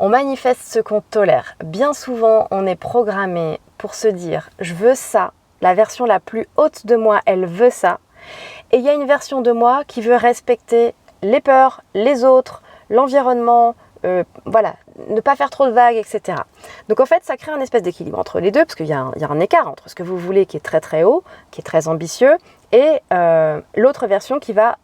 On manifeste ce qu'on tolère. Bien souvent, on est programmé pour se dire « je veux ça ». La version la plus haute de moi, elle veut ça. Et il y a une version de moi qui veut respecter les peurs, les autres, l'environnement, voilà, ne pas faire trop de vagues, etc. Donc en fait, ça crée un espèce d'équilibre entre les deux, parce qu'il y a un écart entre ce que vous voulez qui est très très haut, qui est très ambitieux, et l'autre version qui va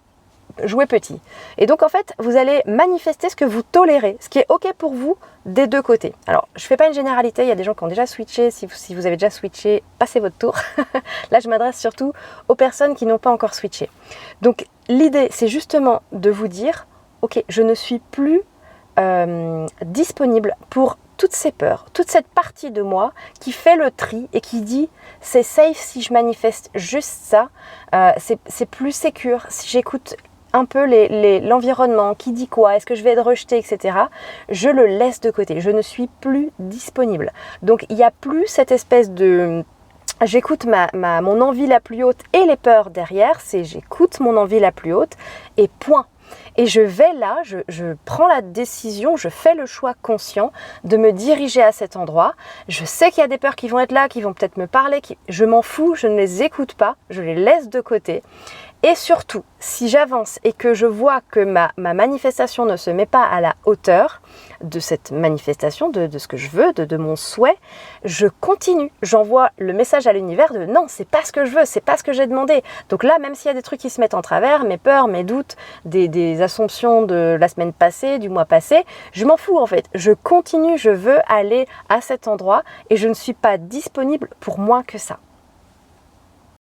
jouer petit. Et donc en fait, vous allez manifester ce que vous tolérez, ce qui est ok pour vous des deux côtés. Alors, je ne fais pas une généralité, il y a des gens qui ont déjà switché, si vous avez déjà switché, passez votre tour. Là, je m'adresse surtout aux personnes qui n'ont pas encore switché. Donc l'idée, c'est justement de vous dire, ok, je ne suis plus disponible pour toutes ces peurs, toute cette partie de moi qui fait le tri et qui dit c'est safe si je manifeste juste ça, c'est plus sécure si j'écoute un peu l'environnement, qui dit quoi, est-ce que je vais être rejetée, etc. Je le laisse de côté, je ne suis plus disponible. Donc il n'y a plus cette espèce de... J'écoute mon envie la plus haute et les peurs derrière, c'est j'écoute mon envie la plus haute et point. Et je vais là, je prends la décision, je fais le choix conscient de me diriger à cet endroit. Je sais qu'il y a des peurs qui vont être là, qui vont peut-être me parler, je m'en fous, je ne les écoute pas, je les laisse de côté. Et surtout, si j'avance et que je vois que ma manifestation ne se met pas à la hauteur de cette manifestation, de ce que je veux, de mon souhait, je continue. J'envoie le message à l'univers de non, c'est pas ce que je veux, c'est pas ce que j'ai demandé. Donc là, même s'il y a des trucs qui se mettent en travers, mes peurs, mes doutes, des assumptions de la semaine passée, du mois passé, je m'en fous en fait. Je continue, je veux aller à cet endroit et je ne suis pas disponible pour moins que ça.